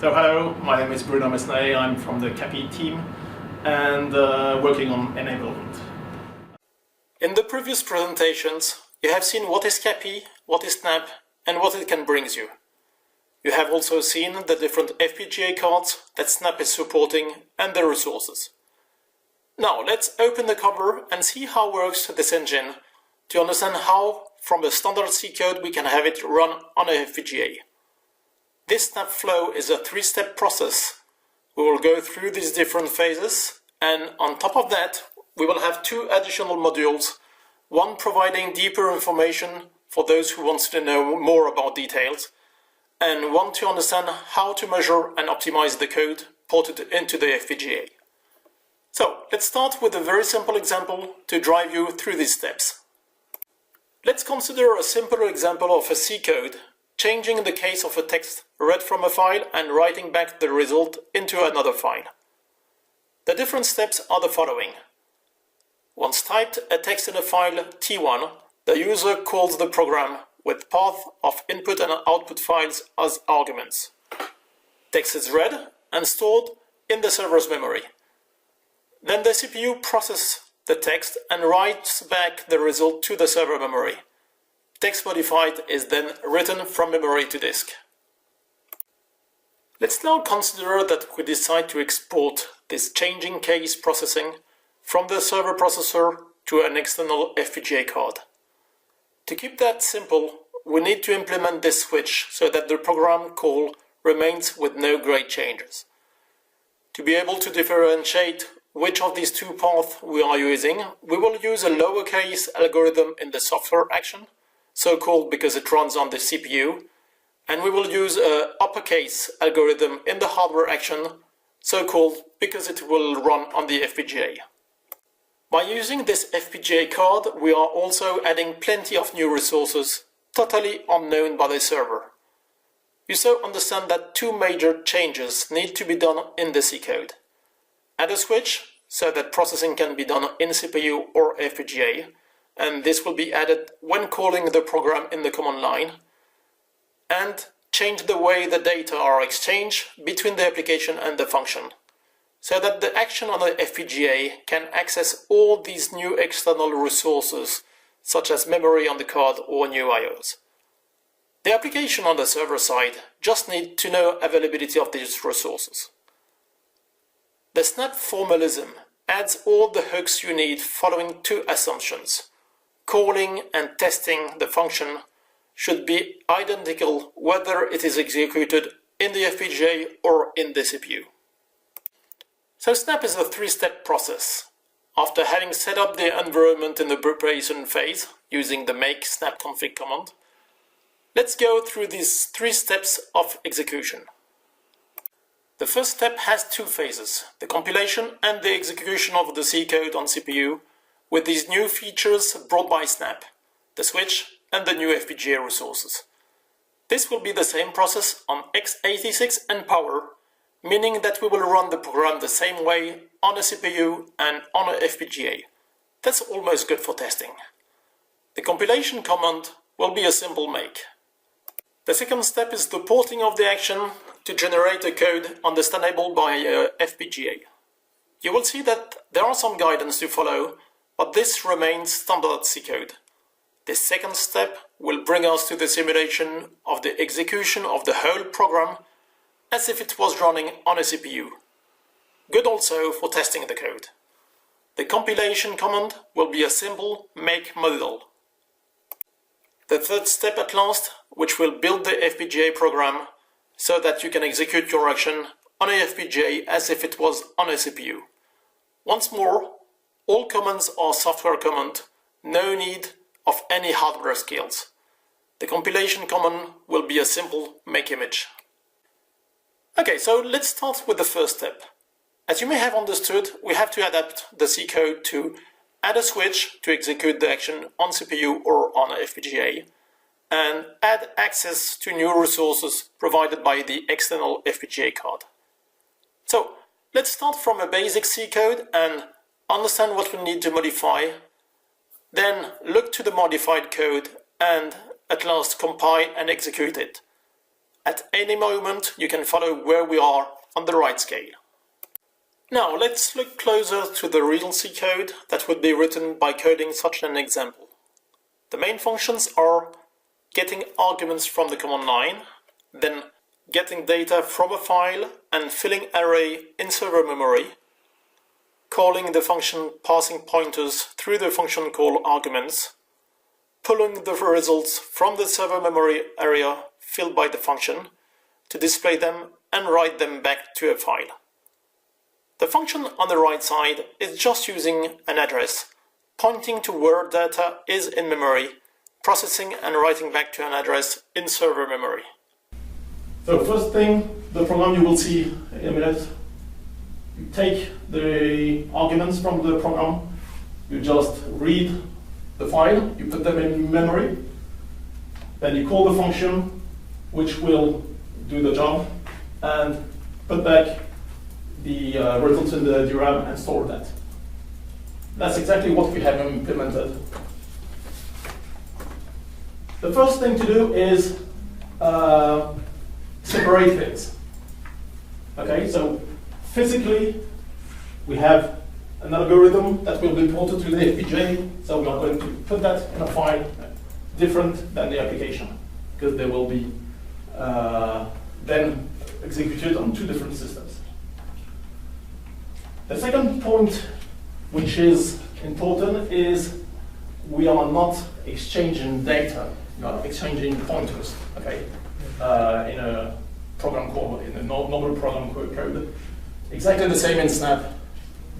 So hello, my name is Bruno Mesnae, I'm from the CAPI team and working on enablement. In the previous presentations, you have seen what is CAPI, what is SNAP, and what it can bring you. You have also seen the different FPGA cards that SNAP is supporting and the resources. Now let's open the cover and see how works this engine to understand how, from the standard C code, we can have it run on a FPGA. This SNAP flow is a three-step process. We will go through these different phases, and on top of that, we will have two additional modules, one providing deeper information for those who want to know more about details, and one to understand how to measure and optimize the code ported into the FPGA. So let's start with a very simple example to drive you through these steps. Let's consider a simple example of a C code, changing the case of a text read from a file and writing back the result into another file. The different steps are the following. Once typed a text in a file T1, the user calls the program with path of input and output files as arguments. Text is read and stored in the server's memory. Then the CPU processes the text and writes back the result to the server memory. Text modified is then written from memory to disk. Let's now consider that we decide to export this changing case processing from the server processor to an external FPGA card. To keep that simple, we need to implement this switch so that the program call remains with no great changes. To be able to differentiate which of these two paths we are using, we will use a lowercase algorithm in the software action, so-called because it runs on the CPU, and we will use an uppercase algorithm in the hardware action, so-called because it will run on the FPGA. By using this FPGA card, we are also adding plenty of new resources, totally unknown by the server. You so understand that two major changes need to be done in the C code. Add a switch, so that processing can be done in CPU or FPGA, and this will be added when calling the program in the command line, and change the way the data are exchanged between the application and the function, so that the action on the FPGA can access all these new external resources, such as memory on the card or new IOs. The application on the server side just needs to know availability of these resources. The SNAP formalism adds all the hooks you need following two assumptions. Calling and testing the function should be identical whether it is executed in the FPGA or in the CPU. So SNAP is a three-step process. After having set up the environment in the preparation phase using the make snap config command, let's go through these three steps of execution. The first step has two phases, the compilation and the execution of the C code on CPU with these new features brought by SNAP, the switch and the new FPGA resources. This will be the same process on x86 and Power, meaning that we will run the program the same way on a CPU and on a FPGA. That's almost good for testing. The compilation command will be a simple make. The second step is the porting of the action to generate a code understandable by a FPGA. You will see that there are some guidance to follow, but this remains standard C code. This second step will bring us to the simulation of the execution of the whole program as if it was running on a CPU. Good also for testing the code. The compilation command will be a simple make model. The third step at last, which will build the FPGA program so that you can execute your action on a FPGA as if it was on a CPU. Once more, all commands are software command, no need of any hardware skills. The compilation command will be a simple make image. Okay, so let's start with the first step. As you may have understood, we have to adapt the C code to add a switch to execute the action on CPU or on a FPGA, and add access to new resources provided by the external FPGA card. So let's start from a basic C code and understand what we need to modify, then look to the modified code and at last compile and execute it. at any moment you can follow where we are on the right scale. Now let's look closer to the real C code that would be written by coding such an example. The main functions are getting arguments from the command line, then getting data from a file and filling array in server memory, calling the function passing pointers through the function call arguments, pulling the results from the server memory area filled by the function to display them and write them back to a file. The function on the right side is just using an address pointing to where data is in memory, processing and writing back to an address in server memory. So first thing, the program you will see in a minute, you take the arguments from the program, you just read the file, you put them in memory, then you call the function which will do the job and put back the results in the DRAM and store that. That's exactly what we have implemented. The first thing to do is separate things. Okay, so physically we have an algorithm that will be ported to the FPGA, so we are going to put that in a file different than the application, because they will be then executed on two different systems. The second point, which is important, is we are not exchanging data, we are exchanging pointers, okay, in a program code, in a normal program code. Exactly the same in Snap.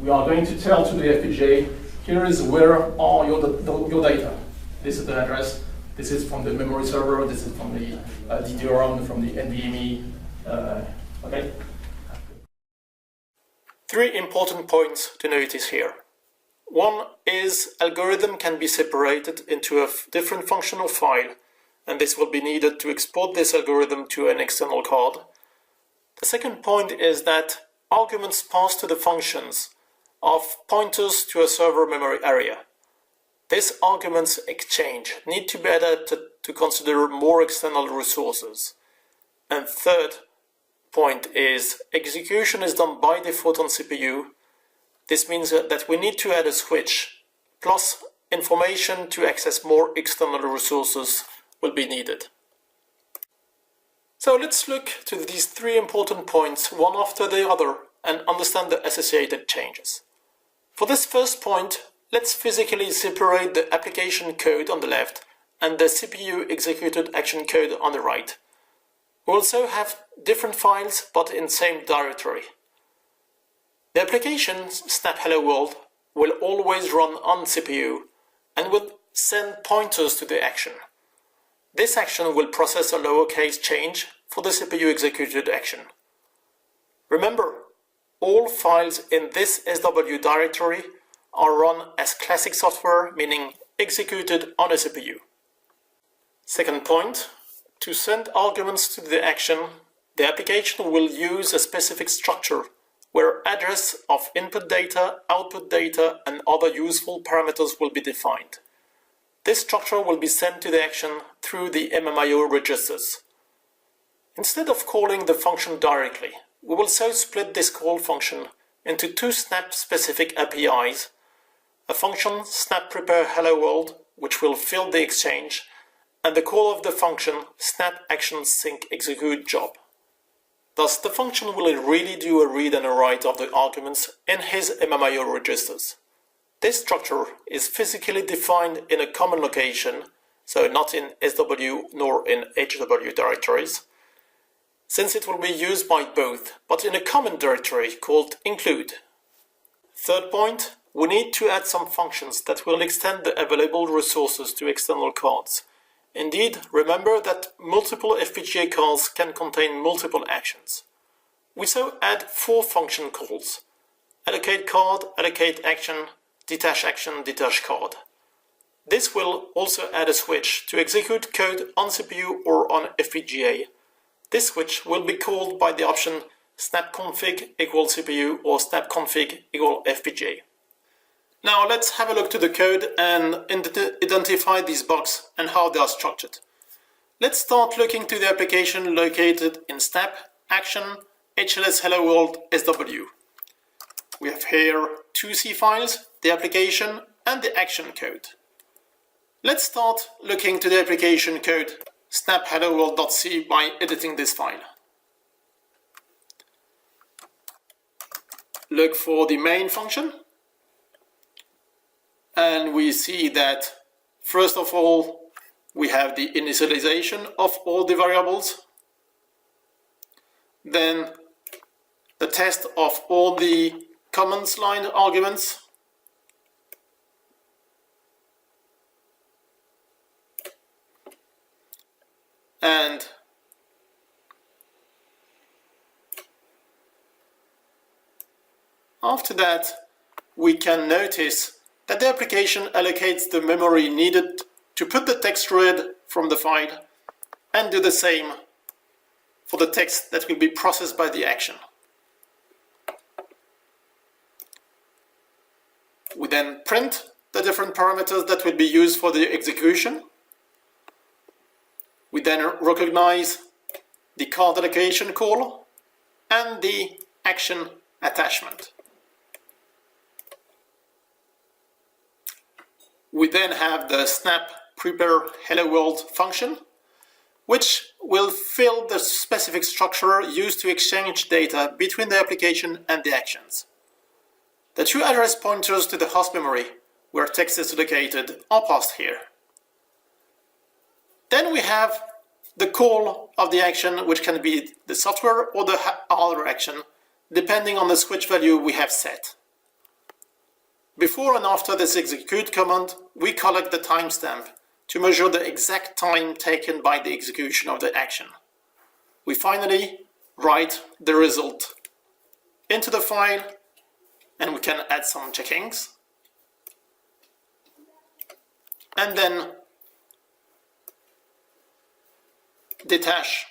We are going to tell to the FPGA, here is where are your data. This is the address, this is from the memory server, this is from the DDR, from the NVMe, okay? Three important points to notice here. One is algorithm can be separated into a different functional file, and this will be needed to export this algorithm to an external card. The second point is that arguments passed to the functions of pointers to a server memory area. These arguments exchange need to be adapted to consider more external resources. And third point is execution is done by default on CPU. This means that we need to add a switch, plus information to access more external resources will be needed. So let's look to these three important points one after the other and understand the associated changes. For this first point, let's physically separate the application code on the left and the CPU executed action code on the right. We also have different files but in same directory. The application Snap Hello World will always run on CPU and will send pointers to the action. This action will process a lowercase change for the CPU executed action. Remember, all files in this SW directory are run as classic software, meaning executed on a CPU. Second point, to send arguments to the action, the application will use a specific structure where address of input data, output data, and other useful parameters will be defined. This structure will be sent to the action through the MMIO registers. Instead of calling the function directly, we will so split this call function into two Snap-specific APIs, a function Snap Prepare Hello World, which will fill the exchange, and the call of the function Snap Action Sync Execute Job. Thus, the function will really do a read and a write of the arguments in his MMIO registers. This structure is physically defined in a common location, so not in SW nor in HW directories, since it will be used by both, but in a common directory called include. Third point, we need to add some functions that will extend the available resources to external cards. Indeed, remember that multiple FPGA calls can contain multiple actions. We so add 4 function calls: allocate card, allocate action, detach card. This will also add a switch to execute code on CPU or on FPGA. This switch will be called by the option snapconfig equal CPU or snapconfig equal FPGA. Now let's have a look to the code and identify these blocks and how they are structured. Let's start looking to the application located in Snap, Action, HLS Hello World SW. We have here two C files, the application and the action code. Let's start looking to the application code snap.helloworld.c by editing this file. Look for the main function, and we see that first of all we have the initialization of all the variables, then the test of all the commands line arguments, and after that we can notice that the application allocates the memory needed to put the text read from the file and do the same for the text that will be processed by the action. We then print the different parameters that will be used for the execution. We then recognize the card allocation call and the action attachment. We then have the snap prepare hello world function, which will fill the specific structure used to exchange data between the application and the actions. The two address pointers to the host memory, where text is located, are passed here. Then we have the call of the action, which can be the software or the hardware action, depending on the switch value we have set. Before and after this execute command, we collect the timestamp to measure the exact time taken by the execution of the action. We finally write the result into the file, and we can add some checkings, and then detach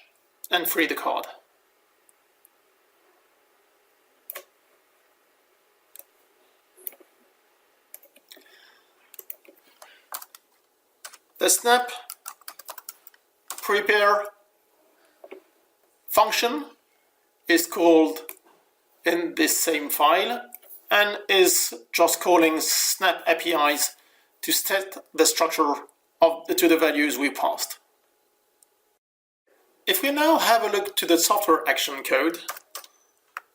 and free the card. The snap prepare function is called in this same file and is just calling snap APIs to set the structure to the values we passed. If we now have a look to the software action code,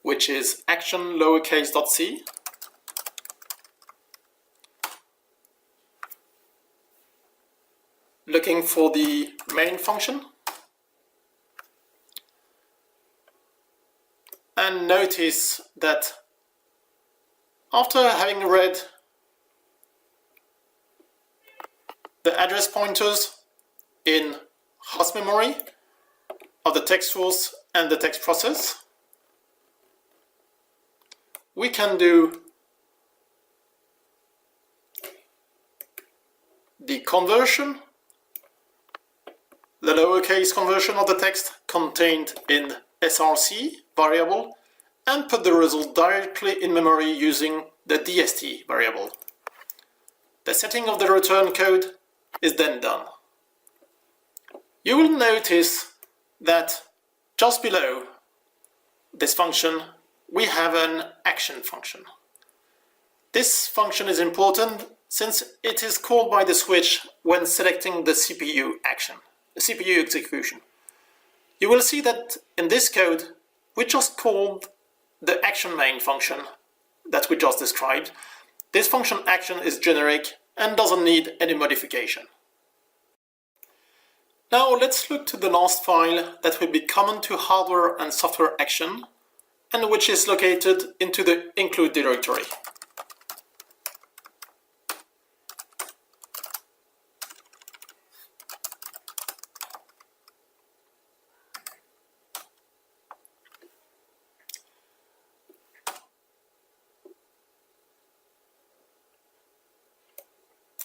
which is action lowercase.c, looking for the main function, and notice that after having read the address pointers in host memory of the text source and the text process, we can do the conversion, the lowercase conversion of the text contained in src variable, and put the result directly in memory using the dst variable. The setting of the return code is then done. You will notice that just below this function we have an action function. This function is important since it is called by the switch when selecting the CPU action, the CPU execution. You will see that in this code we just called the action main function that we just described. This function action is generic and doesn't need any modification. Now let's look to the last file that will be common to hardware and software action, and which is located into the include directory.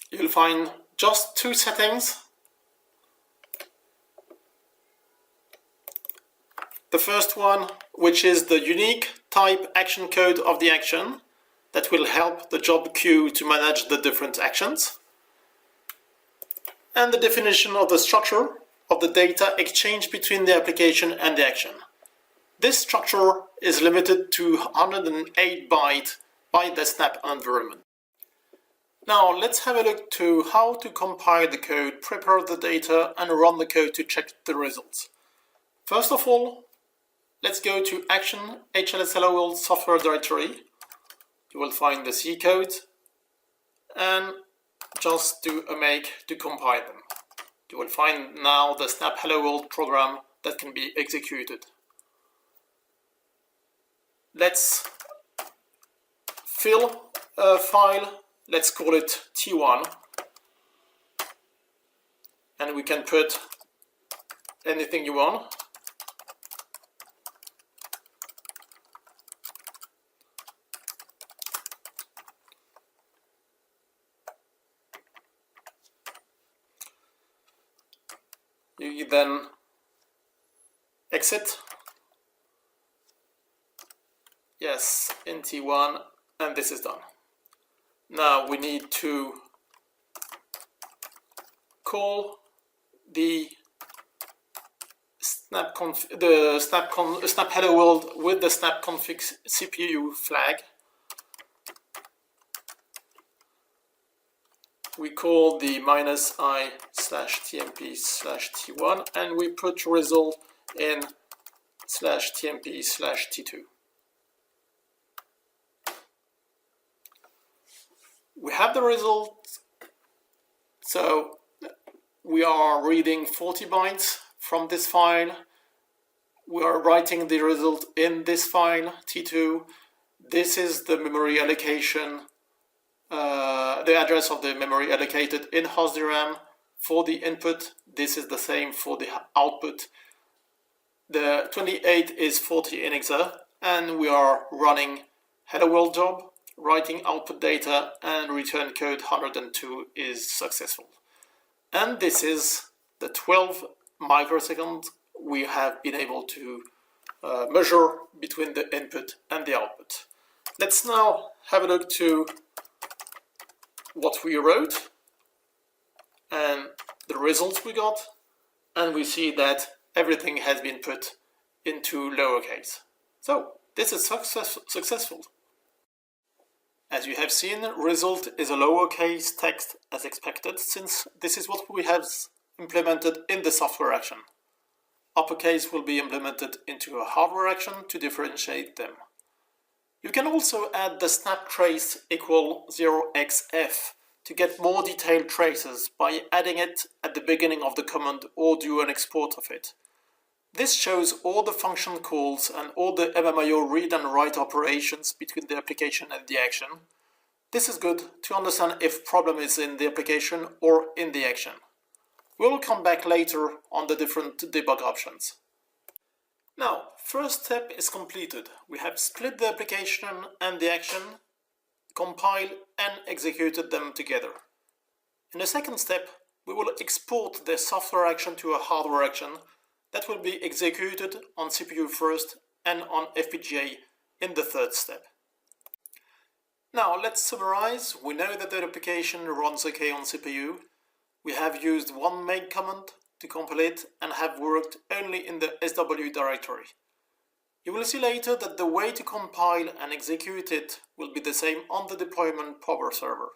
You'll find just two settings. The first one, which is the unique type action code of the action that will help the job queue to manage the different actions, and the definition of the structure of the data exchanged between the application and the action. This structure is limited to 108 bytes by the Snap environment. Now let's have a look to how to compile the code, prepare the data, and run the code to check the results. First of all, let's go to Action HLS Hello World software directory. You will find the C code and just do a make to compile them. You will find now the Snap Hello World program that can be executed. Let's fill a file, let's call it T1, and we can put anything you want. You then exit, yes, in T1, and this is done. Now we need to call the Snap Hello World with the snap config CPU flag. We call the -i/tmp/t1 and we put result in /tmp/t2. We have the result, so we are reading 40 bytes from this file. We are writing the result in this file, T2. This is the memory allocation, the address of the memory allocated in host DRAM for the input. This is the same for the output. The 28 is 40 in hexa, and we are running Hello World job, writing output data, and return code 102 is successful. And this is the 12 microseconds we have been able to measure between the input and the output. Let's now have a look to what we wrote and the results we got, and we see that everything has been put into lowercase. So this is successful. As you have seen, result is a lowercase text as expected, since this is what we have implemented in the software action. Uppercase will be implemented into a hardware action to differentiate them. You can also add the snap trace equal 0xf to get more detailed traces by adding it at the beginning of the command or do an export of it. This shows all the function calls and all the MMIO read and write operations between the application and the action. This is good to understand if problem is in the application or in the action. We'll come back later on the different debug options. Now, first step is completed. We have split the application and the action, compiled and executed them together. In the second step, we will export the software action to a hardware action that will be executed on CPU first and on FPGA in the third step. Now let's summarize. We know that the application runs OK on CPU. We have used one make command to compile it and have worked only in the SW directory. You will see later that the way to compile and execute it will be the same on the deployment power server.